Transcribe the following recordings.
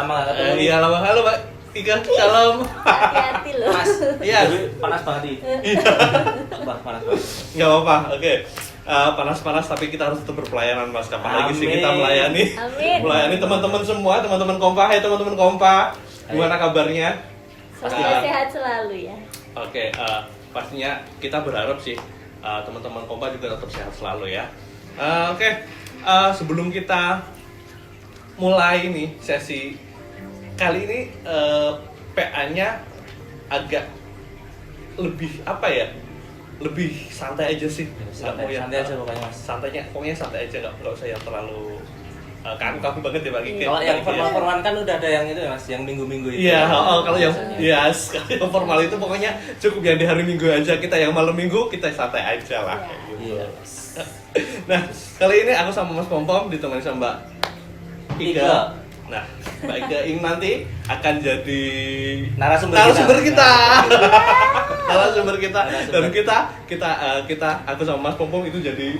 lama nggak ketemu. Iya lama. Halo Mbak Ika, salam. Hati-hati loh. Mas, Iya. panas banget nih. Bah, panas banget. Nggak apa-apa, oke. Panas-panas tapi kita harus tetap berpelayanan Mas. Kapan lagi sih kita melayani? Amin. Melayani teman-teman semua, teman-teman Kompa. Hai teman-teman Kompa. Gimana kabarnya? Semoga sehat selalu ya. Oke, pastinya kita berharap sih teman-teman Kompa juga tetap sehat selalu ya. Oke, sebelum kita mulai nih sesi kali ini, PA-nya agak lebih apa ya? Lebih santai aja sih. Santai aja pokoknya Mas. Pokoknya santai aja, nggak usah yang terlalu kaku-kaku banget ya Pak Kiki. Kalau yang formal-formal kan udah ada yang itu ya Mas, yang minggu-minggu itu. Iya, kalau yang kalau formal itu pokoknya cukup yang di hari Minggu aja. Kita yang malam Minggu kita santai aja lah. Iya. Nah, kali ini aku sama Mas Pompom ditemani sama Mbak Ika. Nah, Mbak Ika ini nanti akan jadi narasumber kita. Narasumber kita. Dan kita aku sama Mas Pompom itu jadi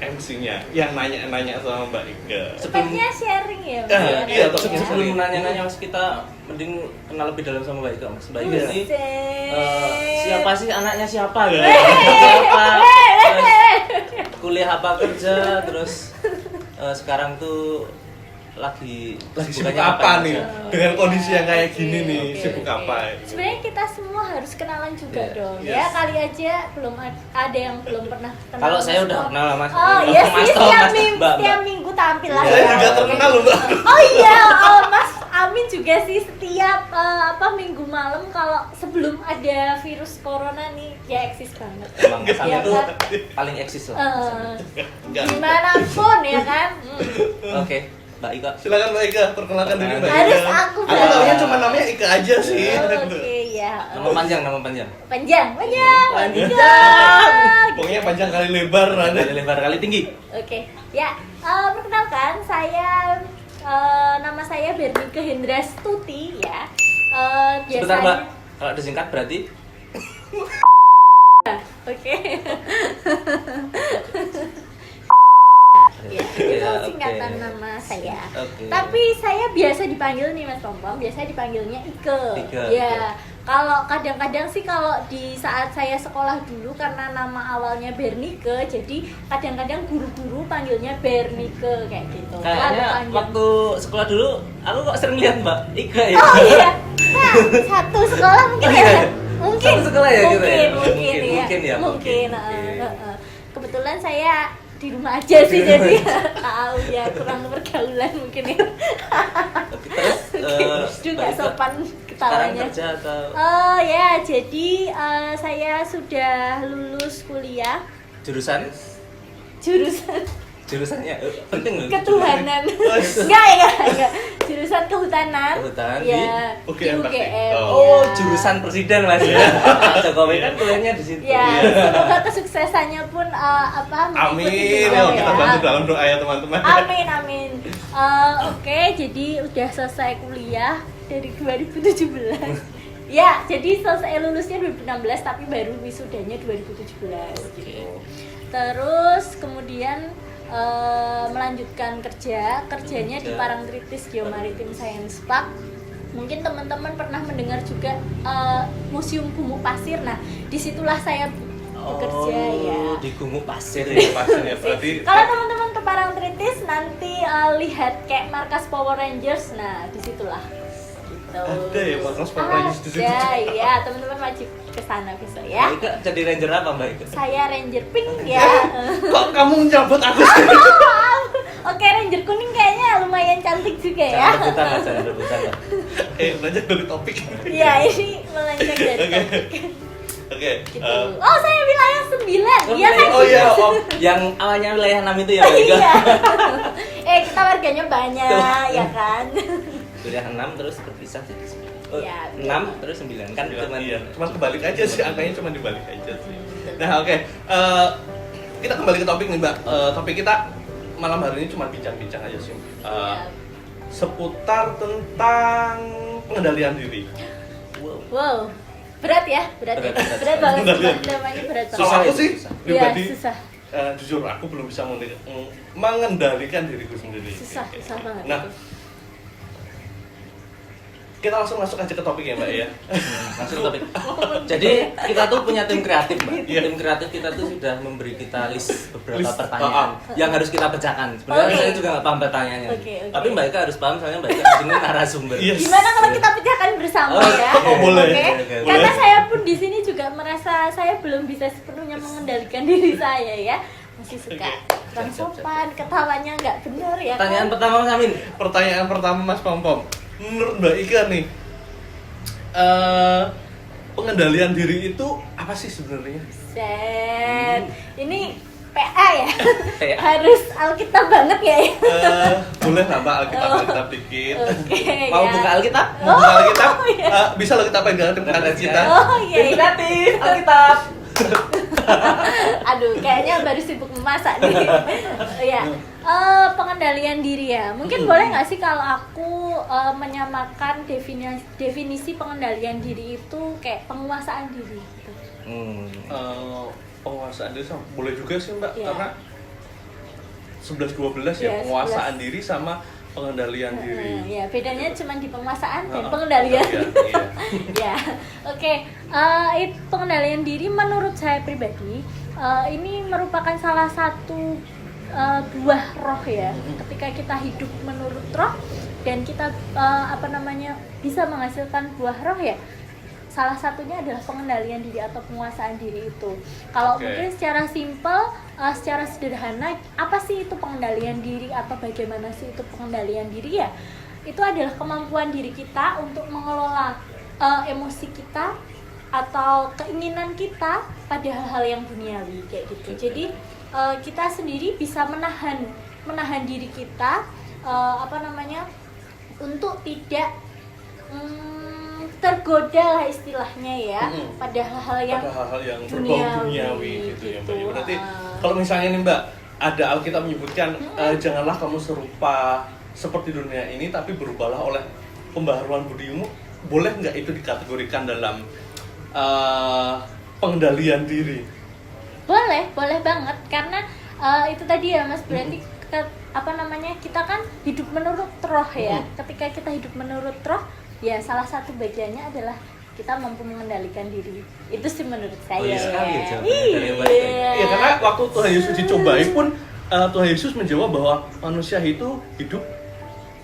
MC-nya yang nanya-nanya sama Mbak Ika. Sepertinya sharing ya. Iya, sebelum nanya-nanya Mas, kita mending kenal lebih dalam sama Mbak Ika Mas. Mbak Ika ini siapa sih, anaknya siapa gitu? Siapa? Terus kuliah apa, kerja, terus sekarang tuh lagi sibuk apa nih dengan kondisi yang kayak gini nih, sibuk Oke. apa? Sebenarnya kita semua harus kenalan juga dong. Yes. Ya kali aja belum ada yang belum pernah kenal. Kalau saya Mas udah Tom. kenal lah, Mas. Oh iya Mas sih, Tom, Mas, Mbak. setiap minggu tampil lah. Saya ya. juga terkenal loh Mbak. Oh iya, Mas Amin juga sih setiap minggu malam kalau sebelum ada virus corona nih dia eksis banget. Emang Mas Amin Iya itu kan? paling eksis loh. Enggak. Dimanapun ya kan. Oke, Mbak Ika. Silakan Mbak Ika, perkenalkan diri Mbak Ika. Harus aku Aku taunya Mbak. cuma namanya Ika aja sih. Oke ya. Nama panjang. Panjang. Pokoknya panjang kali lebar ada. Kali lebar kali tinggi. Oke, ya perkenalkan saya nama saya Bernike Hendrastuti ya. Sebentar Mbak, kalau disingkat berarti Oke. Ya, Ya, itu oke. singkatan nama saya. Oke. Tapi saya biasa dipanggil nih Mas Pompom, biasa dipanggilnya Ike. Ike, Ya. Kalau kadang-kadang sih kalau di saat saya sekolah dulu karena nama awalnya Bernike, jadi kadang-kadang guru-guru panggilnya Bernike kayak gitu. kayaknya Panjang. waktu sekolah dulu aku kok sering lihat Mbak Ika ya. Oh iya. Nah, satu sekolah mungkin ya. Mungkin. Satu sekolah ya kita ya? Mungkin ya. Mungkin. Kebetulan saya di rumah aja sih jadi tahu ya kurang bergaulan mungkin ya. Terus Juga Mbak Ika sopan sekarang ketawanya. kerja atau Oh ya, jadi saya sudah lulus kuliah jurusannya penting loh. ketuhanan. Enggak. Jurusan kehutanan. Kehutanan Ya, di di UGM pasti. UGM. Oh, ya. jurusan presiden Mas. Pak Jokowi kan kuliahnya di situ. Ya, semoga kesuksesannya pun Amin. mengikuti Yuk beliau kita bantu dalam doa ya teman-teman. Amin. Oke, jadi udah selesai kuliah dari 2017. Ya, jadi selesai lulusnya 2016 tapi baru wisudanya 2017 gitu. Terus kemudian melanjutkan kerjanya di Parangtritis Geomaritim Science Park. Mungkin teman-teman pernah mendengar juga Museum Gumuk Pasir. Nah, disitulah saya bekerja ya. Di Gumuk Pasir ya. Pasirnya berarti Kalau teman-teman ke Parangtritis nanti lihat kayak markas Power Rangers. Nah, disitulah. Gitu. ada ya markas Power Rangers di situ. Ada, ya teman-teman wajib ke sana besok ya. Mbak Ika jadi ranger apa Mbak Ika? Saya Ranger Pink ya. Kok kamu nyambut aku sih? Oke, Ranger kuning kayaknya lumayan cantik juga ya. Jangan rebutan lah. Belajar dari topik. Iya, ini melenceng dari Oke. topik. Oke. Gitu. Oh, saya wilayah 9. Iya kan? Oh iya, Yang awalnya wilayah 6 itu ya Mbak Ika? Iya. Kita warganya banyak, ya kan? Wilayah 6 terus berpisah jadi 9. Iya, 6 terus 9 kan Iya, cuman iya. Cuma kebalik aja sih, angkanya cuma dibalik aja sih. Nah, oke. Kita kembali ke topik nih, Mbak. Topik kita malam hari ini cuma bincang-bincang aja sih. Seputar tentang pengendalian diri. Wow. Berat ya? Berat banget. Namanya berat banget. Kalau aku sih Susah. pribadi, Iya, susah. jujur aku belum bisa mengendalikan diriku sendiri. Susah banget. Nah, kita langsung masuk aja ke topik ya Mbak ya. Langsung topik. Jadi kita tuh punya tim kreatif, Mbak. Iya. Tim kreatif kita tuh sudah memberi kita list beberapa List, pertanyaan yang harus kita pecahkan. Sebenarnya Oke. saya juga nggak paham pertanyaannya. Oke. Tapi Mbak Ika harus paham, soalnya Mbak Ika di sini narasumber. Yes. Gimana kalau kita pecahkan bersama Oh, ya? oh, boleh. Oke. Oke. Karena Boleh. saya pun di sini juga merasa saya belum bisa sepenuhnya mengendalikan diri saya ya. Masih suka kurang sopan, ketawanya nggak benar ya. Pertanyaan kan? pertama Mas Amin. Pertanyaan pertama Mas Pom-Pom. Menurut Mbak Ika nih, pengendalian diri itu apa sih sebenarnya? Set. Ini PA ya. PA. Harus Alkitab banget ya. Boleh lah Mbak Alkitab dikit. Oke. Mau ya. buka Alkitab? Mau buka Alkitab? iya. Bisa loh kita pegang tim kreatif kita. Oh iya. Tim kreatif Alkitab. Aduh, kayaknya baru sibuk memasak nih. Ya, pengendalian diri ya. Mungkin boleh nggak sih kalau aku menyamakan definisi pengendalian diri itu kayak penguasaan diri gitu. Penguasaan diri sama boleh juga sih Mbak, Iya. karena 11-12 ya, Iya, penguasaan 11. diri sama pengendalian diri. Ya, bedanya cuma di penguasaan dan pengendalian. Iya. Ya, oke. Pengendalian diri menurut saya pribadi ini merupakan salah satu buah roh ya. Ketika kita hidup menurut roh dan kita bisa menghasilkan buah roh ya. Salah satunya adalah pengendalian diri atau penguasaan diri itu. Kalau Oke. mungkin secara simpel, secara sederhana, apa sih itu pengendalian diri atau bagaimana sih itu pengendalian diri ya? Itu adalah kemampuan diri kita untuk mengelola emosi kita atau keinginan kita pada hal-hal yang duniawi kayak gitu. Jadi kita sendiri bisa menahan diri kita untuk tidak tergoda lah istilahnya ya pada hal-hal yang berbau duniawi gitu ya Mbak. Ya, berarti kalau misalnya nih Mbak, ada Alkitab menyebutkan janganlah kamu serupa seperti dunia ini, tapi berubahlah oleh pembaharuan budimu. Boleh nggak itu dikategorikan dalam pengendalian diri? boleh banget karena itu tadi ya Mas, berarti kita kan hidup menurut roh ya. Ketika kita hidup menurut roh ya, salah satu bagiannya adalah kita mampu mengendalikan diri. Itu sih menurut saya. Iya sekali ya jawabannya Iya. dari Mbak Ika. Iya, karena waktu Tuhan Yesus dicobai pun Tuhan Yesus menjawab bahwa manusia itu hidup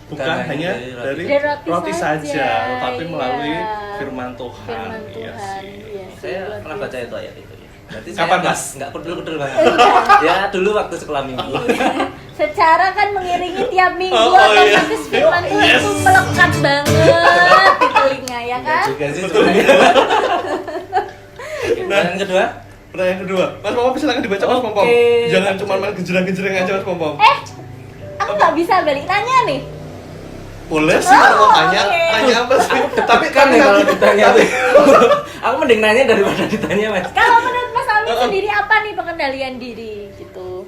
bukan Bukan hanya dari dari roti roti saja, saja, tetapi melalui iya. firman Tuhan. Firman Iya Tuhan. sih. Iya sih, Saya luar pernah biasa. baca itu ayat itu. Berarti Kapan, saya Mas? nggak kudul-kudul banget. Ya dulu waktu sekolah minggu. Secara kan mengiringi tiap minggu Oh, iya. otomatis firman Tuhan Yes. itu melekat banget di telinga ya kan. Juga sih sebenarnya. Pertanyaan kedua. Pertanyaan kedua, Mas Pompom silakan dibaca Mas Pompom. Oke. Jangan cuma main genjreng-genjreng aja Mas Pompom. Aku nggak bisa balik nanya nih. Boleh sih kalau mau tanya, oke. tanya apa sih? Tapi Kan nih kalau nanti- ditanya tuh. Aku mending nanya daripada ditanya Mas. Kalau menurut Mas Amin sendiri apa nih pengendalian diri gitu?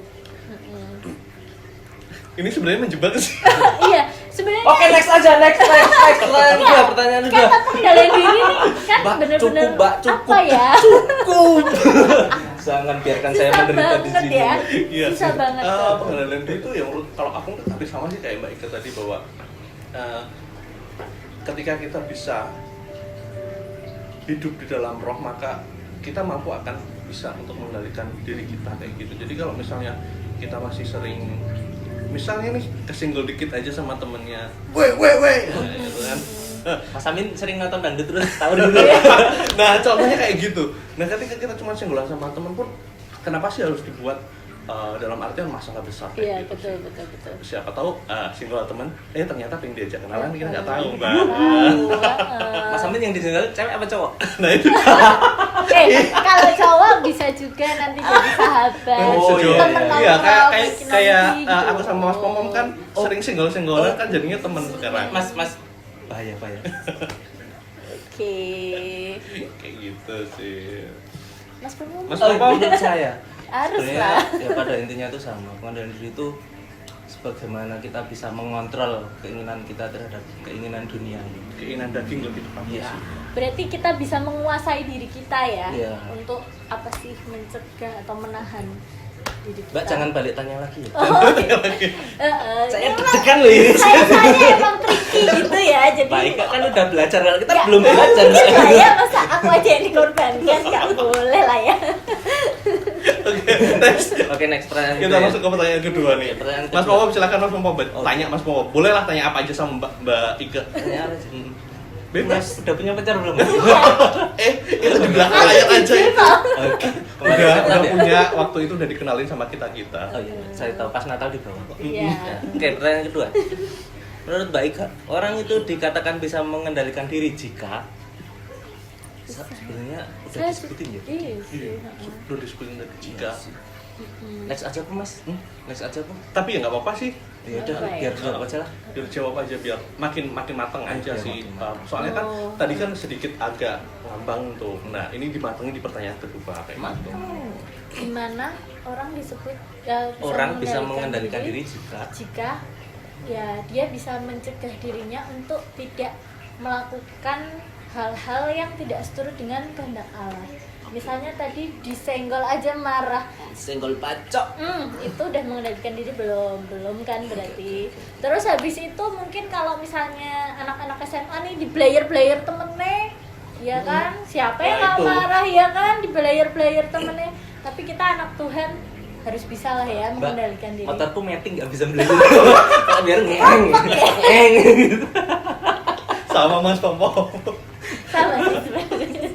ini sebenarnya menjebak sih. Iya, sebenarnya Oke, next aja, next. Dua pertanyaan kan kedua. pengendalian diri nih kan Mbak, bener-bener cukup, Mbak, apa ya? Cukup. Jangan biarkan saya Susah menderita di banget sini. ya. Iya Susah sih. banget. Pengendalian diri itu ya menurut kalau aku hampir sama sih kayak Mbak Ika tadi bahwa ketika kita bisa hidup di dalam roh maka kita mampu akan bisa untuk mengendalikan diri kita kayak gitu. Jadi kalau misalnya kita masih sering misalnya nih kesinggol dikit aja sama temennya, weh, nah, gitu kan. Mas Amin sering nonton dangdut terus tahu dulu. Nah contohnya kayak gitu. Nah ketika kita cuma singgolan sama temen pun, kenapa sih harus dibuat dalam artian masalah besar Iya, kayak gitu betul. sih. Siapa tahu singgol temen, ternyata pengen diajak kenalan kita nggak tahu Mbak. Mas Amin yang ditinggal cewek apa cowok? Nah itu Kalau cowok bisa juga nanti jadi sahabat. Oh, iya, temen iya nongkrong, kayak bikin kayak lagi gitu. aku sama Mas Pompom kan sering singgol-singgolan kan jadinya temen sekarang. Mas bahaya. Oke. Kayak gitu sih. Mas Pompom Mas Oh, Pompom. menurut saya harus sebenarnya lah. ya pada intinya itu sama. Pengendalian diri itu sebagaimana kita bisa mengontrol keinginan kita terhadap keinginan dunia. Keinginan daging lebih tepatnya Iya. sih. Berarti kita bisa menguasai diri kita ya Iya. untuk apa sih mencegah atau menahan diri kita. Mbak jangan balik tanya lagi ya. Oh, oke. Saya Ini deg-degan loh ini. saya emang tricky gitu ya, jadi Baik kan udah belajar, kalau kita Ya, belum belajar. mungkin lah ya, masa aku aja yang dikorbankan, nggak boleh lah ya. Oke, next. Oke, next pertanyaan Kita kedua ya. masuk ke pertanyaan kedua nih. Pertanyaan Mas kedua. Popo silakan Mas Popo tanya Mas Popo. Boleh lah tanya apa aja sama Mbak Ike. Tanya apa sih? Bebas. Mas udah punya pacar belum? Itu di belakang layar aja itu. Oke. Udah punya, waktu itu udah dikenalin sama kita-kita. Oh iya, saya tahu pas Natal di bawah. Iya. Oke, pertanyaan kedua. Menurut Mbak Ika, orang itu dikatakan bisa mengendalikan diri jika sebenarnya udah Saya disebutin ya. Iya Iya, sih. udah disebutin tadi jika. Next aja apa Mas? Next aja apa? Tapi ya nggak apa-apa sih. Ya udah, Apa ya? biar jawab aja lah. Biar jawab aja biar makin matang aja Biar sih. makin matang. Soalnya kan Oh. tadi kan sedikit agak ngambang tuh. Nah, ini dimatangin di pertanyaan kedua kayak gitu. Gimana orang disebut Orang bisa mengendalikan diri jika ya dia bisa mencegah dirinya untuk tidak melakukan hal-hal yang tidak seturut dengan kehendak Allah. Misalnya tadi disenggol aja marah, senggol pacok. itu udah mengendalikan diri belum kan berarti. Terus habis itu mungkin kalau misalnya anak-anak SMA nih di player temennya, ya kan, siapa yang Nah, nggak itu. marah ya kan di player temennya. Tapi kita anak Tuhan harus bisa lah ya mengendalikan diri. Motorku meeting nggak bisa beli dulu. Biar ngeng. Ngeng. Sama Mas Popo. Sama sih sebenarnya.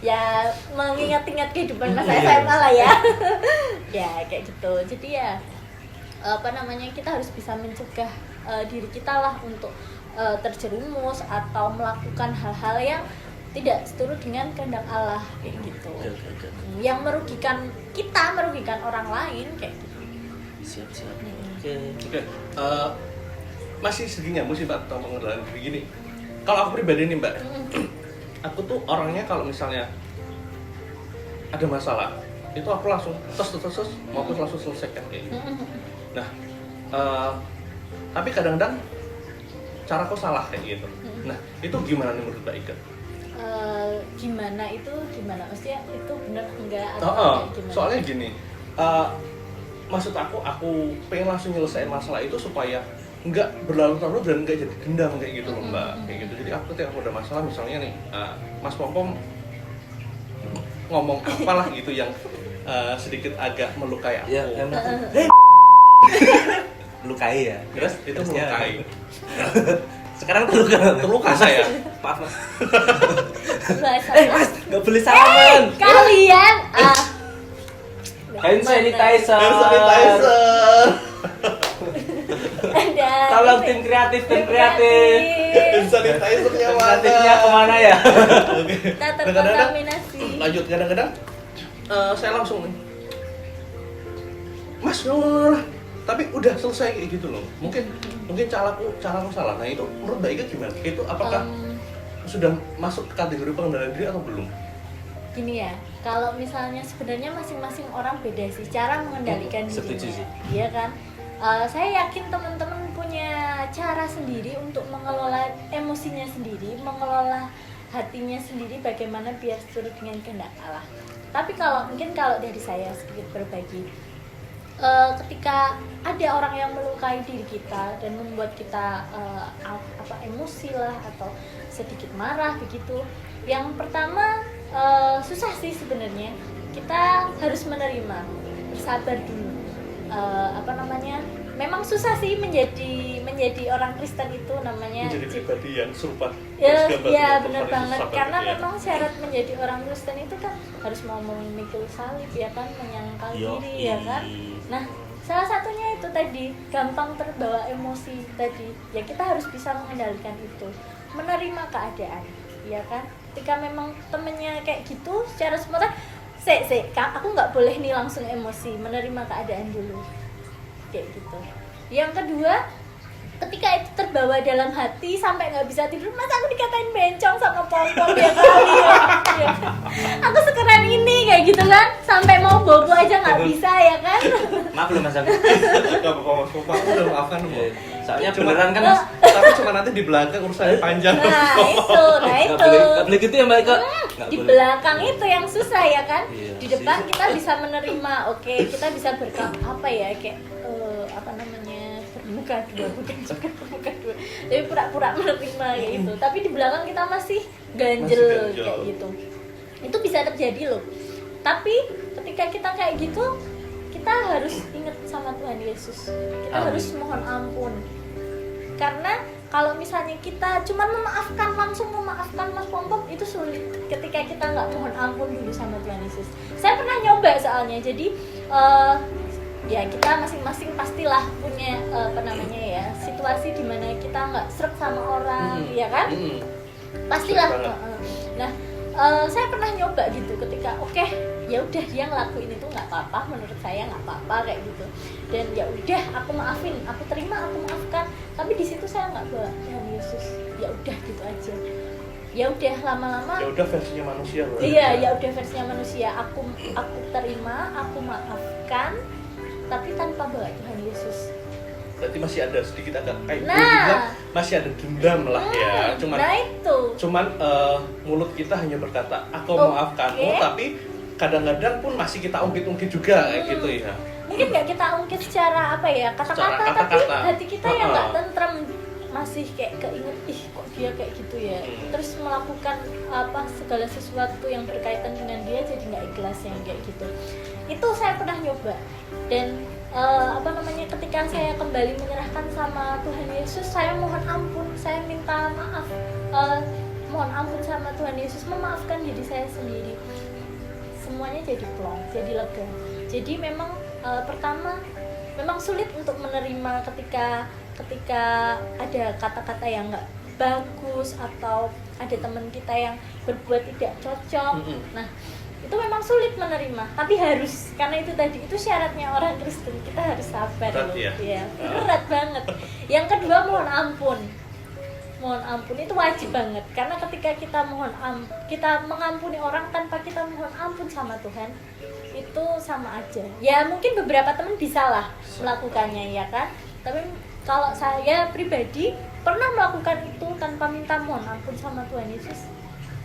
Ya mengingat-ingat kehidupan masa SMA lah ya. Ya kayak gitu. Jadi ya apa namanya, kita harus bisa mencegah diri kita lah untuk terjerumus atau melakukan hal-hal yang tidak seturut dengan kehendak Allah kayak gitu. Oke. Yang merugikan kita, merugikan orang lain kayak gitu. Siap. Hmm. Oke. Masih segi nyambung sih Mbak tentang pengendalian diri gini. Kalau aku pribadi nih Mbak, aku tuh orangnya kalau misalnya ada masalah itu aku langsung tos mau aku langsung selesaikan kayak gitu. Nah, tapi kadang-kadang caraku salah kayak gitu. Nah, itu gimana nih menurut Mbak Ika? Gimana maksudnya itu benar enggak atau Oh, kayak gimana? soalnya gini, maksud aku pengen langsung nyelesain masalah itu supaya nggak berlarut-larut dan nggak jadi dendam kayak gitu loh Mbak, kayak gitu. Jadi aku ketika aku ada masalah misalnya nih, Mas Pompom ngomong apalah gitu yang sedikit agak melukai aku. Ya, melukai ya. Terus itu Terusnya melukai. Sekarang terluka. Terluka saya. Maaf Mas. Bahasa Mas, nggak boleh salaman. kalian Hand sanitizer. Hand sanitizer. ada Tolong tim kreatif. Hand Tim sanitizernya mana? kreatifnya kemana ya? Oke. kita Kadang-kadang terkontaminasi. lanjut kadang-kadang saya langsung nih, Mas, no. Tapi udah selesai kayak gitu loh. Mungkin caraku salah. Nah itu menurut Mbak Ika gimana? Itu apakah sudah masuk ke kategori pengendalian diri atau belum? Gini ya, kalau misalnya sebenarnya masing-masing orang beda sih cara mengendalikan Setuju dirinya, sih. iya kan? Saya yakin teman-teman punya cara sendiri untuk mengelola emosinya sendiri, mengelola hatinya sendiri, bagaimana biar seturut dengan kehendak Allah. Tapi kalau dari saya sedikit berbagi, ketika ada orang yang melukai diri kita dan membuat kita emosi lah atau sedikit marah begitu, yang pertama susah sih sebenarnya, kita harus menerima, bersabar dulu. Memang susah sih menjadi orang Kristen itu namanya Menjadi pribadi yang serupa. ya benar banget, karena memang syarat menjadi orang Kristen itu kan harus mau memikul salib ya kan, menyangkal diri ya kan. Nah, salah satunya itu tadi gampang terbawa emosi tadi, ya kita harus bisa mengendalikan itu, menerima keadaan ya kan. Ketika memang temennya kayak gitu secara spontan, aku nggak boleh nih langsung emosi, menerima keadaan dulu kayak gitu. Yang kedua, ketika itu terbawa dalam hati sampai nggak bisa tidur, masa aku dikatain bencong sama Pompom ya kali ya. Aku sekeren ini kayak gitu kan, sampai mau bobo aja nggak bisa ya kan. Maaf loh Mas aku. Gak apa-apa Mas Pompom, aku udah maafkan Mas. Soalnya beneran kan Nah. Tapi cuma nanti di belakang urusannya panjang. Nah nggak itu boleh gitu ya Mbak Ika. Nggak di boleh. belakang itu yang susah ya kan. Iya, Di depan kita bisa menerima, oke, kita bisa apa ya, kayak apa namanya, bermuka dua, bukan juga bermuka dua, tapi pura-pura menerima kayak gitu. Tapi di belakang kita masih ganjel, Masih ganjel. kayak gitu. Itu bisa terjadi loh. Tapi ketika kita kayak gitu, kita harus ingat sama Tuhan Yesus. Kita Amin. harus mohon ampun. Karena kalau misalnya kita cuma memaafkan, langsung memaafkan Mas Pompom, itu sulit ketika kita nggak mohon ampun dulu sama Tuhan Yesus. Saya pernah nyoba soalnya, jadi ya kita masing-masing pastilah punya apa namanya ya, situasi dimana kita nggak srek sama orang, ya kan? Pastilah. Srek banget. Nah, saya pernah nyoba gitu ketika oke, ya udah dia ngelakuin itu nggak apa-apa, menurut saya nggak apa-apa kayak gitu, dan ya udah aku maafin, aku terima, aku maafkan. Tapi di situ saya nggak bawa Tuhan Yesus, ya udah gitu aja. Ya udah lama-lama. Ya udah versinya manusia loh. Iya, ya udah versinya manusia. Aku terima, aku maafkan, tapi tanpa bawa Tuhan Yesus. Berarti masih ada sedikit agak kayak Nah. gue bilang, masih ada dendam lah ya. Nah itu. Cuman mulut kita hanya berkata aku Oke. maafkanmu, tapi kadang-kadang pun masih kita ungkit-ungkit juga kayak gitu ya. Mungkin nggak kita ungkit secara apa ya, kata-kata, Secara tapi kata-kata. hati kita yang nggak Heeh. tentrem, masih kayak keinget, ih kok dia kayak gitu ya. Terus melakukan apa segala sesuatu yang berkaitan dengan dia jadi nggak ikhlas yang kayak gitu. Itu saya pernah nyoba, dan apa namanya, ketika saya kembali menyerahkan sama Tuhan Yesus, saya mohon ampun, saya minta maaf, mohon ampun sama Tuhan Yesus, memaafkan diri saya sendiri. Semuanya jadi plong, jadi lega. Jadi memang pertama memang sulit untuk menerima ketika ada kata-kata yang nggak bagus atau ada teman kita yang berbuat tidak cocok. Nah, itu memang sulit menerima, tapi harus, karena itu tadi, itu syaratnya orang Kristen, kita harus sabar. Berat loh. ya? Iya, berat banget. Yang kedua, mohon ampun. Mohon ampun itu wajib banget, karena ketika kita mengampuni orang tanpa kita mohon ampun sama Tuhan, itu sama aja. Ya mungkin beberapa teman bisa lah melakukannya ya kan, tapi kalau saya pribadi pernah melakukan itu tanpa minta mohon ampun sama Tuhan Yesus,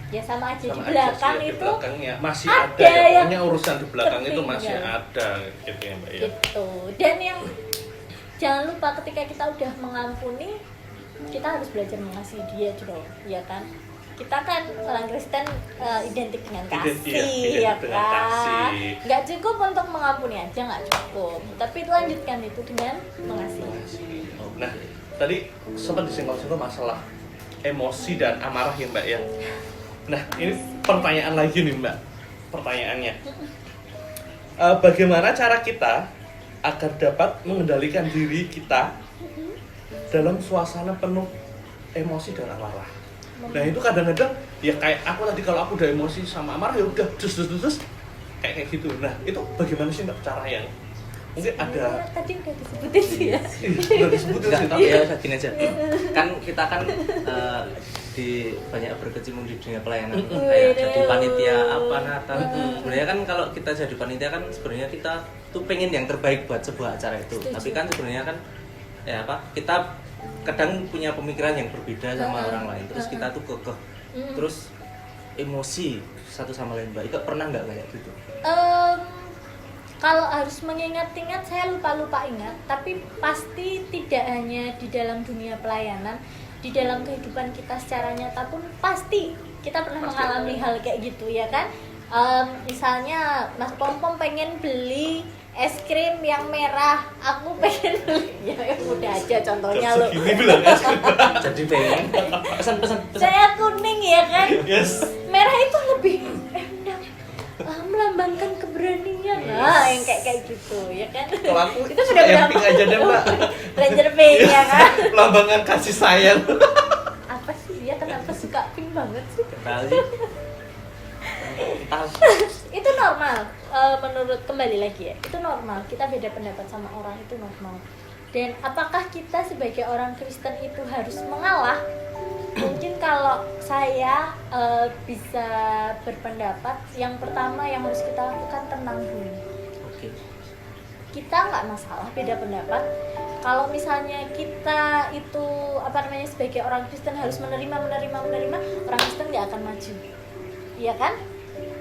ya sama aja. Sama Di belakang aja sih, di itu belakangnya masih ada ada ya, yang pokoknya urusan di belakang itu masih tertinggal. ada gitu ya Mbak ya. gitu. Dan yang jangan lupa, ketika kita udah mengampuni, kita harus belajar mengasihi dia juga, ya kan? Kita kan orang Kristen identik dengan kasih, Identik ya dengan kan? kasih. Nggak cukup untuk mengampuni aja, nggak cukup. Tapi lanjutkan itu dengan mengasihi. Nah, tadi sempat disinggung-singgung masalah emosi dan amarah ya Mbak ya. Nah, ini pertanyaan lagi nih Mbak. Pertanyaannya, bagaimana cara kita agar dapat mengendalikan diri kita dalam suasana penuh emosi dan amarah? Nah, itu kadang-kadang ya kayak aku tadi, kalau aku udah emosi sama amarah ya udah dus kayak gitu. Nah, itu bagaimana sih Mbak cara yang mungkin ada Tadi udah disebutin sih ya. udah disebutin sih, tapi ya gini aja. Kan kita kan di banyak berkecimpung di dunia pelayanan, kayak jadi panitia apa Nathan. Sebenarnya kan kalau kita jadi panitia kan sebenarnya kita tuh pengen yang terbaik buat sebuah acara itu. Setuju. Tapi kan sebenarnya kan ya apa, kita kadang punya pemikiran yang berbeda sama orang lain. Terus kita tuh kekeh, terus emosi satu sama lain. Mbak Ika pernah nggak kayak gitu? Kalau harus mengingat-ingat, saya lupa ingat, tapi pasti tidak hanya di dalam dunia pelayanan, di dalam kehidupan kita secara nyata pun pasti kita pernah Pasti mengalami ada. hal kayak gitu ya kan. Misalnya Mas Pompom pengen beli es krim yang merah, aku pengen beli ya udah aja contohnya loh. segini bilang ya. Jadi pengen pesan. Saya kuning ya kan. Yes. Merah itu lebih melambangkan keberanian. Nah, yang kayak gitu ya kan. Kalau aku itu suka yang pink aja deh Mbak. Ranger pink ya kan. Lambangkan kasih sayang. Apa sih dia kenapa suka pink banget sih? Kali. Itu normal. Menurut, kembali lagi ya, itu normal. Kita beda pendapat sama orang, itu normal. Dan apakah kita sebagai orang Kristen itu harus mengalah? Mungkin kalau saya bisa berpendapat, yang pertama yang harus kita lakukan tenang dulu. Oke. Kita nggak masalah beda pendapat. Kalau misalnya kita itu sebagai orang Kristen harus menerima, orang Kristen nggak akan maju, iya kan?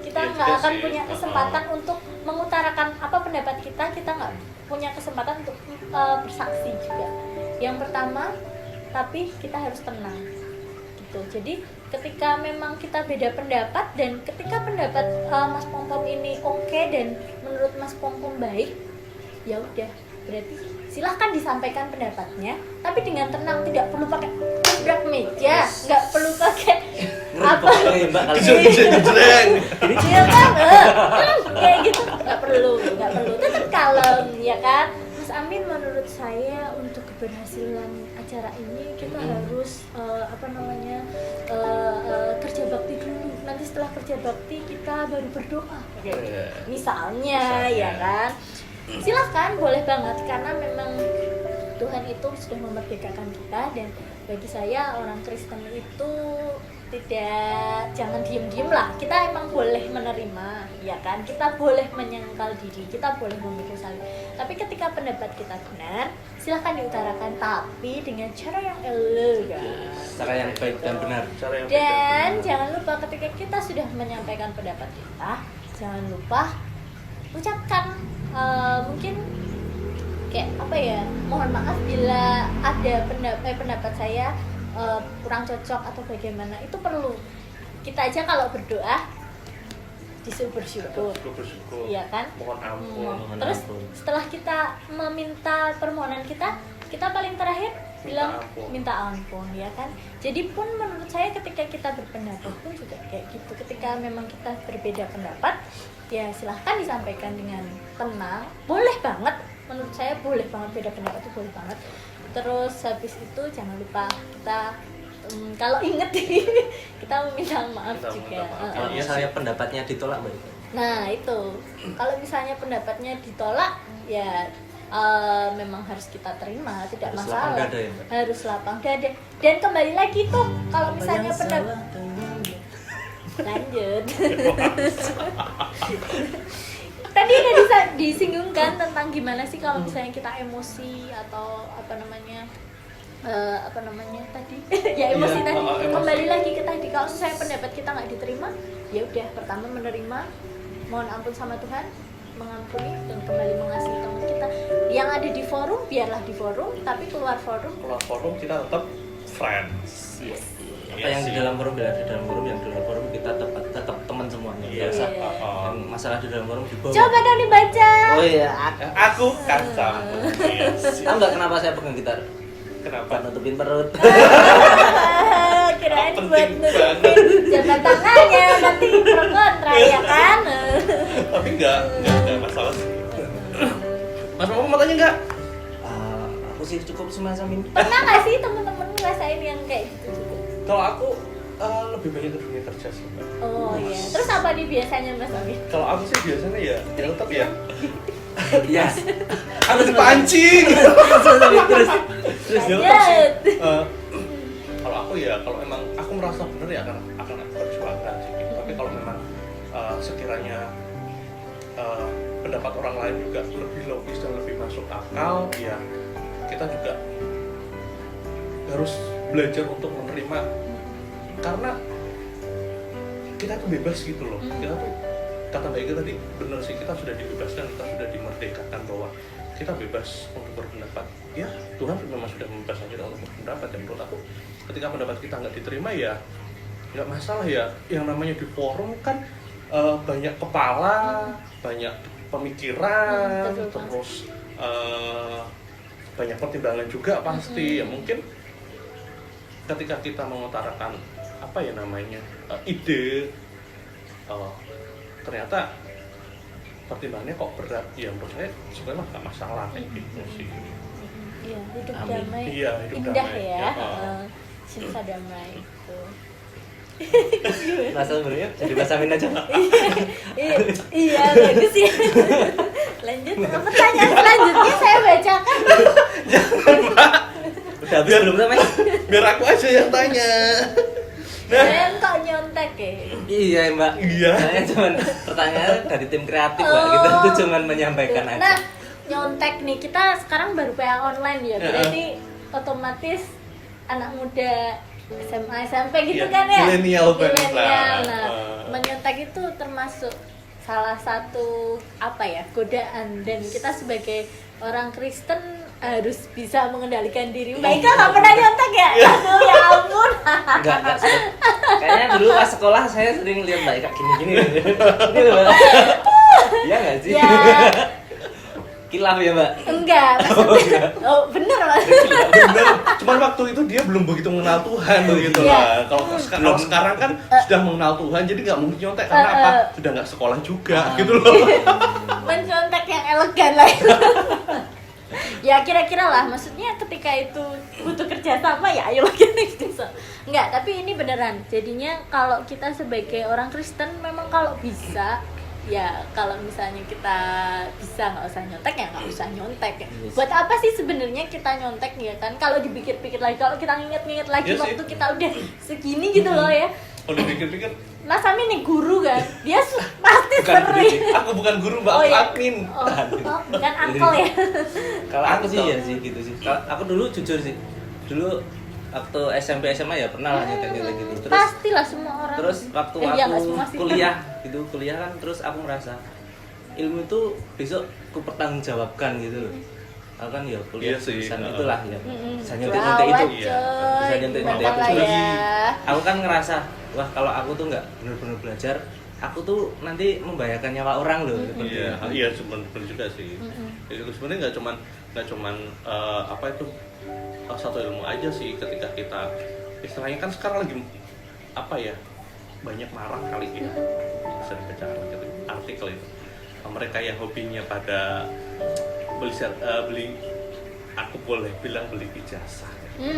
Kita Ya, nggak juga akan sih. punya kesempatan untuk mengutarakan apa pendapat kita nggak punya kesempatan untuk bersaksi juga. Yang pertama, tapi kita harus tenang gitu. Jadi ketika memang kita beda pendapat dan ketika pendapat Mas Pompom ini oke dan menurut Mas Pompom baik, ya udah, berarti silahkan disampaikan pendapatnya, tapi dengan tenang, tidak perlu pakai gebrak meja, nggak perlu pakai apa Mbak kali ini. Jeng. iya kan, kayak gitu, nggak perlu, tetap kalem, ya kan. Mas Amin, menurut saya untuk keberhasilan acara ini kita harus kerja bakti dulu. Nanti setelah kerja bakti kita baru berdoa. Misalnya, ya kan. Silahkan, boleh banget, karena memang Tuhan itu sudah memerdekakan kita, dan bagi saya orang Kristen itu jangan diem-diem lah. Kita emang boleh menerima, ya kan, kita boleh menyangkal diri, kita boleh memikul salib, tapi ketika pendapat kita benar, silahkan diutarakan, tapi dengan cara yang elegan, Cara yang baik dan benar. dan jangan lupa ketika kita sudah menyampaikan pendapat kita, jangan lupa ucapkan mungkin kayak mohon maaf bila ada pendapat saya kurang cocok atau bagaimana, itu perlu. Kita aja kalau berdoa disuruh bersyukur, iya kan? Mohon ampun. Terus setelah kita meminta permohonan kita paling terakhir bilang minta ampun, ya kan? Jadi pun menurut saya ketika kita berpendapat pun juga kayak gitu. Ketika memang kita berbeda pendapat, ya silahkan disampaikan dengan tenang. Boleh banget, menurut saya boleh banget, beda pendapat itu boleh banget. Terus habis itu jangan lupa kita kalau inget kita meminta maaf juga. Kalau misalnya pendapatnya ditolak, Mbak. Nah itu, kalau misalnya pendapatnya ditolak, ya memang harus kita terima, tidak Harus masalah. lapang dada ya, Mbak? Harus lapang dada. Dan kembali lagi tuh, kalau misalnya pendapat lanjut. Tadi udah disinggungkan tentang gimana sih kalau misalnya kita emosi atau tadi ya emosi Iya, tadi. emosi. Kembali lagi ke tadi, kalau misalnya pendapat kita nggak diterima, ya udah, pertama menerima, mohon ampun sama Tuhan, mengampuni dan kembali mengasihi teman kita yang ada di forum. Biarlah di forum, tapi keluar forum kita tetap friends. Apa yang di dalam forum, bila di dalam forum, yang di luar forum kita tetap teman semuanya. Iya. Nggak usah Oh. masalah di dalam forum dibawa. coba dong dibaca. Oh iya. Aku kancam. Tahu nggak kenapa saya pegang gitar? Kenapa? Buat nutupin perut. Kirain Penting buat nutupin jabat tangannya, nanti pro kontra, ya kan. Tapi enggak masalah sih. Mas mau tanya enggak? Aku sih cukup semacam ini. Pernah nggak sih temen-temen ngerasain yang kayak gitu juga? Kalau aku lebih banyak ke dunia kerja sih, Mbak. Oh iya, terus apa nih biasanya Mas Ami? Kalau aku sih biasanya ya tetap ya. Yes. Aku dipancing. Terus Lanjut. Kalau aku ya, kalau emang aku merasa benar ya akan aku perjuangkan sih. Tapi kalau memang sekiranya pendapat orang lain juga lebih logis dan lebih masuk akal, ya kita juga harus belajar untuk menerima, karena kita tuh bebas gitu loh. Kita tuh, kata Mbak Ika tadi benar sih, kita sudah dibebaskan, kita sudah dimerdekakan bahwa kita bebas untuk berpendapat. Ya Tuhan memang sudah membebaskan kita untuk berpendapat, dan menurut aku ketika pendapat kita nggak diterima ya nggak masalah ya. Yang namanya di forum kan banyak kepala, banyak pemikiran, betul, terus banyak pertimbangan juga pasti. Ya mungkin ketika kita mengutarakan ide, ternyata pertimbangannya kok berat, ya menurut saya sebenarnya nggak masalah kayak gitu sih. Iya, hidup Amin. damai, Iya, hidup indah damai. ya. Ya. Cinta damai itu. Bahasa sebenarnya jadi bahasa Amin aja. Iya, bagus ya. Lanjut, pertanyaan selanjutnya saya bacakan. Udah habis belum sampai? Biar aku aja yang tanya. Kalian kok nyontek ya? Iya mbak. Iya. Saya cuman pertanyaan dari tim kreatif mbak. Kita tuh cuman menyampaikan aja. Nah, nyontek nih, kita sekarang baru PA online ya, berarti otomatis anak muda SMA, SMP gitu Iya, kan ya? milenial banget Milenial. lah. Nah, menyontek itu termasuk salah satu apa ya, godaan, dan kita sebagai orang Kristen harus bisa mengendalikan diri. Mbak Ika nggak pernah nyontek ya? Aduh ya ampun. Enggak. Kayaknya dulu pas sekolah saya sering lihat mbak Ika gini-gini. Ini loh mbak. Iya nggak sih? Ya, Kilaf ya mbak? enggak. Maksudnya, oh bener mas. Bener. Cuman waktu itu dia belum begitu mengenal Tuhan begitu Iya. lah. Kalau sekarang kan sudah mengenal Tuhan, jadi nggak mungkin nyontek karena apa? Sudah nggak sekolah juga gitu loh. Mencontek yang elegan lah. Ya kira-kira lah, maksudnya ketika itu butuh kerja sama ya ayo lagi gitu. Enggak, tapi ini beneran. Jadinya kalau kita sebagai orang Kristen memang kalau bisa ya, kalau misalnya kita bisa nggak usah nyontek ya nggak usah nyontek. Buat apa sih sebenarnya kita nyontek ya kan? Kalau dipikir-pikir lagi, kalau kita nginget-nginget lagi Iya sih. waktu kita udah segini gitu loh ya. Kalau dipikir-pikir, Mas Amin nih guru kan, dia pasti bukan sering. aku bukan guru mbak, aku iya. admin. Oh, bukan angkol ya. Kalau aku sih ya sih gitu sih. Kalau aku dulu jujur sih. Dulu waktu SMP SMA ya pernah lah nyontek gitu. Terus Pastilah semua orang. terus waktu iya, nggak aku semua sih. kuliah kan, terus aku merasa ilmu itu besok ku pertanggungjawabkan gitu loh. Aku kan ya kuliah Iya sih. jurusan itulah ya. Bisa nyontek itu. Gawat, Iya. coy. Bisa nyontek-nyontek Gimana itu. lah ya. Aku kan ngerasa, wah kalau aku tuh nggak benar-benar belajar, aku tuh nanti membahayakan nyawa orang loh. seperti Iya, itu. iya benar juga sih. Itu sebenarnya nggak cuman apa itu satu ilmu aja sih. Ketika kita istilahnya kan sekarang lagi apa ya, banyak marah kali ya, bisa dibaca artikel itu, mereka yang hobinya pada beli aku boleh bilang beli ijazah ya.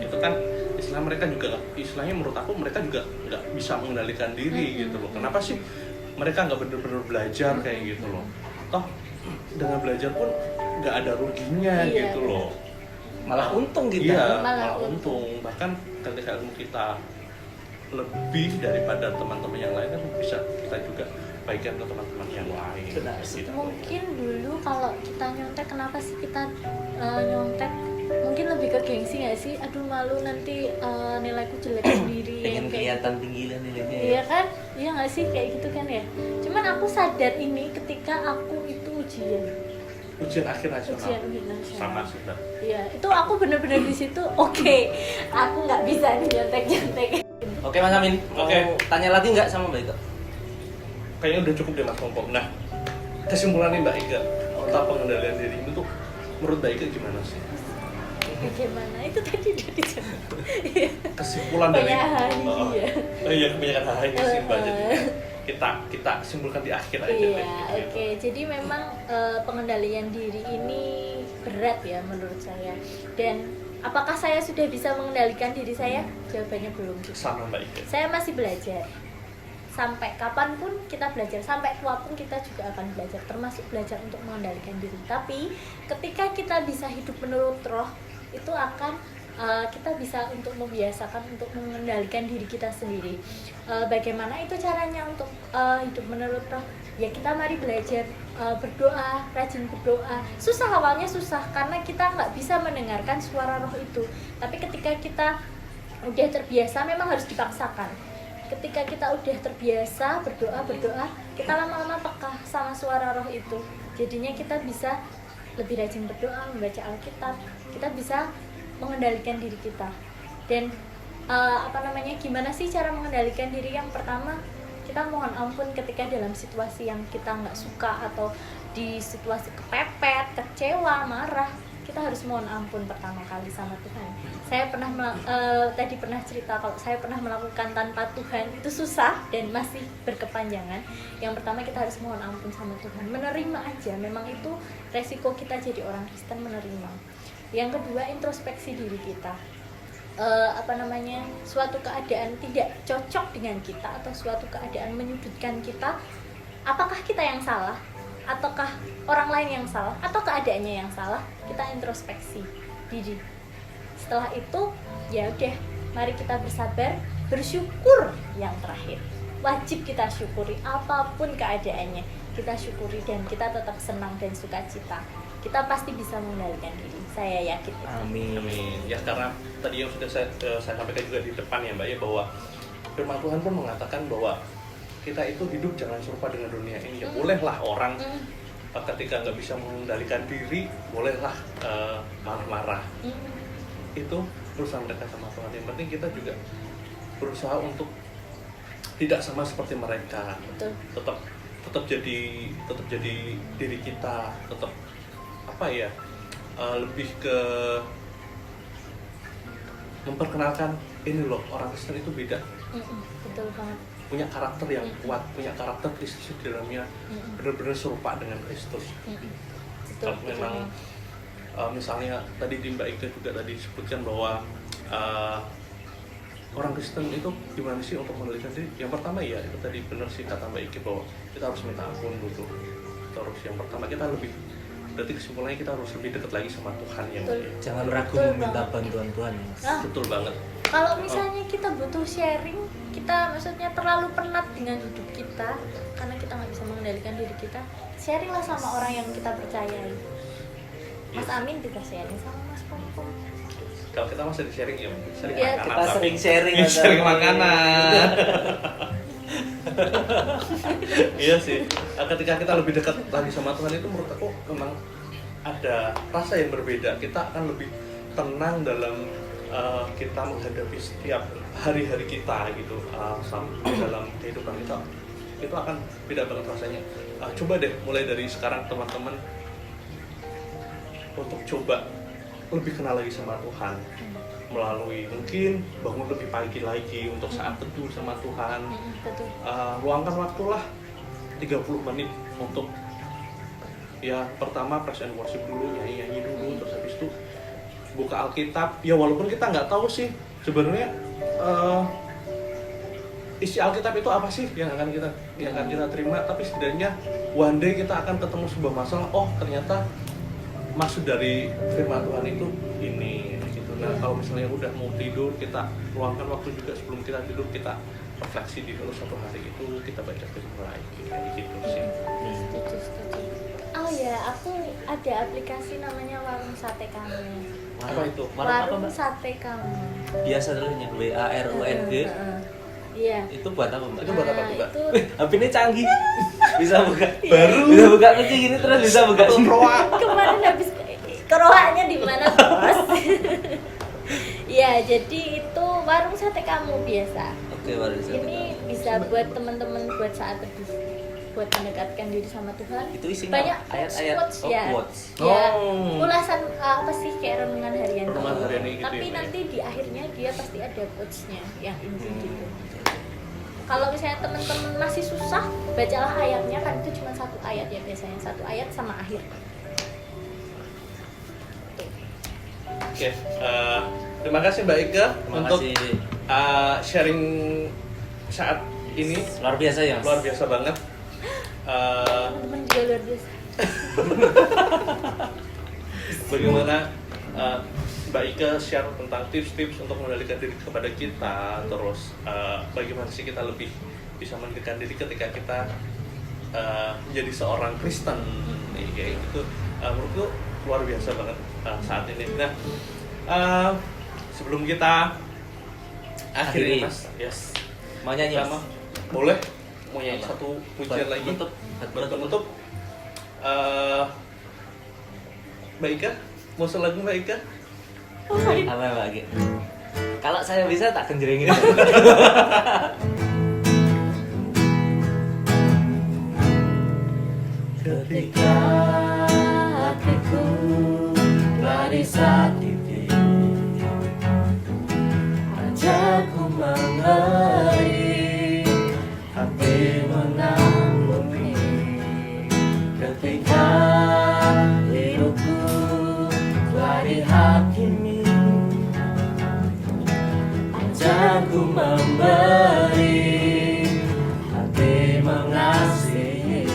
Itu kan istilah mereka juga, istilahnya menurut aku mereka juga nggak bisa mengendalikan diri gitu loh. Kenapa sih mereka nggak benar-benar belajar kayak gitu loh? Toh dengan belajar pun nggak ada ruginya Iya. gitu loh. Malah untung kita. Iya, Malah malah untung. Bahkan ketika ilmu kita lebih daripada teman-teman yang lain kan bisa kita juga bagikan ke teman-teman yang lain. Benar. Gitu. Mungkin dulu kalau kita nyontek, kenapa sih kita nyontek? Mungkin lebih ke gengsi nggak sih? Aduh malu nanti nilaiku jelek sendiri. Pengen kayak kelihatan tinggi lah nilainya. Iya kan? Iya nggak sih kayak gitu kan ya? Cuman aku sadar ini ketika aku itu ujian Ujian akhir nasional. ujian nasional. Sama sudah. Iya, itu aku bener-bener di situ. Oke, aku nggak bisa nih nyontek-nyontek. Oke Mas Amin, mau Oke. tanya lagi nggak sama Mbak Ika? Kayaknya udah cukup deh Mas Pompom. Nah, kesimpulannya Mbak Ika tentang pengendalian diri itu tuh menurut Mbak Ika gimana sih? Bagaimana? Itu tadi udah dijawab. Kesimpulan dari Banyak hari, ya. Iya, kebanyakan hari sih Mbak. Jadi kita simpulkan di akhir aja deh. Iya, gitu. oke. Jadi memang pengendalian diri ini berat ya menurut saya. Dan apakah saya sudah bisa mengendalikan diri saya? Jawabannya belum. Sama Mbak Ika. Saya masih belajar. Sampai kapanpun kita belajar, sampai tua pun kita juga akan belajar, termasuk belajar untuk mengendalikan diri. Tapi ketika kita bisa hidup menurut roh, itu akan kita bisa untuk membiasakan untuk mengendalikan diri kita sendiri. Bagaimana itu caranya untuk hidup menurut roh? Ya kita mari belajar berdoa, rajin berdoa. Susah, awalnya susah karena kita nggak bisa mendengarkan suara roh itu. Tapi ketika kita udah terbiasa, memang harus dipaksakan. Ketika kita udah terbiasa berdoa, kita lama-lama peka sama suara roh itu. Jadinya kita bisa lebih rajin berdoa, membaca Alkitab. Kita bisa mengendalikan diri kita. Dan gimana sih cara mengendalikan diri? Yang pertama, kita mohon ampun ketika dalam situasi yang kita nggak suka atau di situasi kepepet, kecewa, marah. Kita harus mohon ampun pertama kali sama Tuhan. Saya tadi pernah cerita kalau saya pernah melakukan tanpa Tuhan itu susah dan masih berkepanjangan. Yang pertama kita harus mohon ampun sama Tuhan, menerima aja. Memang itu resiko kita jadi orang Kristen, menerima. Yang kedua, introspeksi diri kita. Suatu keadaan tidak cocok dengan kita atau suatu keadaan menyudutkan kita, apakah kita yang salah? Ataukah orang lain yang salah, atau keadaannya yang salah? Kita introspeksi diri. Setelah itu ya udah, Mari kita bersabar, bersyukur yang terakhir. Wajib kita syukuri apapun keadaannya. Kita syukuri dan kita tetap senang dan sukacita. Kita pasti bisa mengendalikan diri. Saya yakin. Amin. Amin. Ya karena tadi yang sudah saya sampaikan juga di depan ya Mbak ya, bahwa firman Tuhan pun mengatakan bahwa kita itu hidup jangan serupa dengan dunia ini. Ya bolehlah orang ketika nggak bisa mengendalikan diri, bolehlah marah-marah. Itu urusan mereka sama Tuhan. Yang penting kita juga berusaha untuk tidak sama seperti mereka. Betul. Tetap jadi diri kita, tetap apa ya, lebih ke memperkenalkan ini loh, orang Kristen itu beda. Betul banget. Punya karakter yang kuat, punya karakter Kristus di dalamnya, benar-benar serupa dengan Kristus. Betul. Kalau memang misalnya tadi di Mbak Ika juga tadi disebutkan bahwa orang Kristen itu gimana sih untuk mengendalikan diri? Yang pertama ya itu tadi benar sih kata Mbak Ika bahwa kita harus minta ampun dulu. Terus yang pertama kita berarti kesimpulannya kita harus lebih dekat lagi sama Tuhan yang Betul. mulia. Jangan ragu Betul meminta banget. bantuan Tuhan, Mas. Nah, Betul banget. kalau misalnya kita butuh sharing, kita maksudnya terlalu penat dengan hidup kita karena kita nggak bisa mengendalikan diri kita, sharinglah sama orang yang kita percayai. Mas Amin bisa sharing sama Mas Pompom. Kalau kita masih di sharing ya, sharing Iya, makanan. Kita tapi- sering sharing. sharing makanan. Iya sih. Ketika kita lebih dekat lagi sama Tuhan itu menurut aku memang ada rasa yang berbeda. Kita akan lebih tenang dalam kita menghadapi setiap hari-hari kita gitu, sampai dalam kehidupan kita. Itu akan beda banget rasanya. Coba deh mulai dari sekarang teman-teman untuk coba lebih kenal lagi sama Tuhan melalui mungkin bangun lebih pagi lagi untuk saat teduh sama Tuhan. Betul. Luangkan waktulah 30 menit untuk ya pertama praise and worship dulu, nyanyi dulu, terus habis itu buka Alkitab. Ya walaupun kita nggak tahu sih sebenarnya isi Alkitab itu apa sih yang akan kita terima, tapi setidaknya one day kita akan ketemu sebuah masalah, oh ternyata maksud dari firman Tuhan itu ini gitu. Nah kalau misalnya udah mau tidur, kita luangkan waktu juga sebelum kita tidur, kita refleksi di dalam satu hari itu, kita baca firman lagi kayak gitu sih. Setuju. Oh ya, aku ada aplikasi namanya Warung Sate Kamu. Apa itu? Warung Sate Kamu. Biasa tulisnya WARUNG. Iya. Itu buat apa, Mbak? Itu buat apa tuh, Mbak? Itu HP ini canggih. Bisa buka. Baru. Bisa buka kunci gini terus bisa buka SIM. kemarin habis kerohaknya di mana bos? Ya, jadi itu Warung Sate Kamu biasa. Oke, baru bisa. Ini bisa buat teman-teman buat saat teduh, buat mendekatkan diri sama Tuhan. Itu isinya banyak ayat-ayat quotes ya. quotes. Ya, Oh. ulasan apa sih kayak renungan harian. Renungan harian gitu Tapi ya, nanti di akhirnya dia pasti ada quotes-nya yang inti gitu. Kalau misalnya teman-teman masih susah, bacalah ayatnya, kan itu cuma satu ayat ya biasanya, satu ayat sama akhir. Oke, terima kasih Mbak Ika Terima untuk kasih. sharing saat ini, Luar biasa ya, Mas. luar biasa banget. Teman-teman juga luar biasa. Bagaimana Mbak Ika share tentang tips-tips untuk mengendalikan diri kepada kita, terus bagaimana sih kita lebih bisa mengendalikan diri ketika kita menjadi seorang Kristen, kayak gitu. Menurutku luar biasa banget saat ini. Nah, sebelum kita akhiri, Akhiri. Mas, yes, Mau nyanyi, Mas? sama boleh mau nyanyi Apa? satu pujian Buat lagi penutup. buat penutup. Mbak Ika, mau selagu Mbak Ika? Apa lagi? Kalau saya bisa tak genjrengin. Ketika hatiku lari sakiti, ajakku mengeri, hati mengampuni. Ketika hidupku lari hakimi, ajakku memberi, hati mengasihi.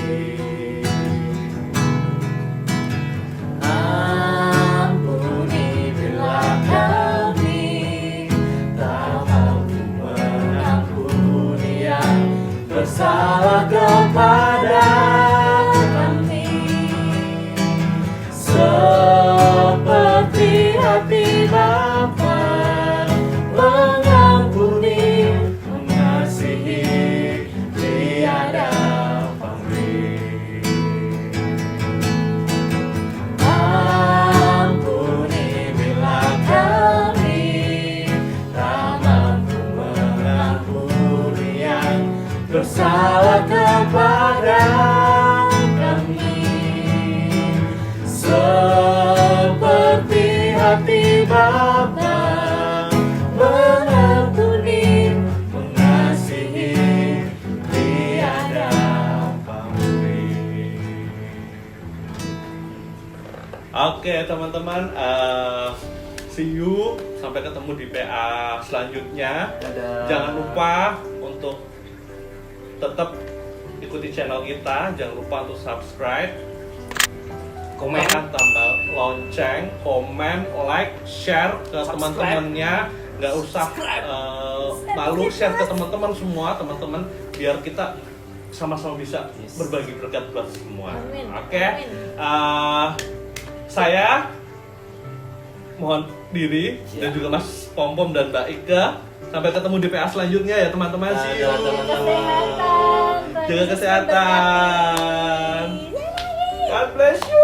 Ampuni bersalah kepada kami, seperti hati Bapa mengampuni, mengasihi, tiada pamrih. Ampuni bila kami tak mampu mengampuni yang bersalah kepada kami, seperti hati Bapa mengampuni, mengasihi, tiada pamrih. Oke teman-teman, see you, sampai ketemu di PA selanjutnya. Dadah. Jangan lupa untuk tetap ikuti channel kita, jangan lupa untuk subscribe, Komen. tekan tombol lonceng, komen, like, share ke teman-temannya. Nggak usah malu, share ke teman-teman semua, teman-teman, biar kita sama-sama bisa berbagi berkat buat semua. Amin. Oke. Amin. Saya mohon diri dan juga Mas Pompom dan Mbak Ika. Sampai ketemu di PA selanjutnya ya teman-teman. See you. Dadah, teman-teman. Kesehatan. Jaga kesehatan. God bless you.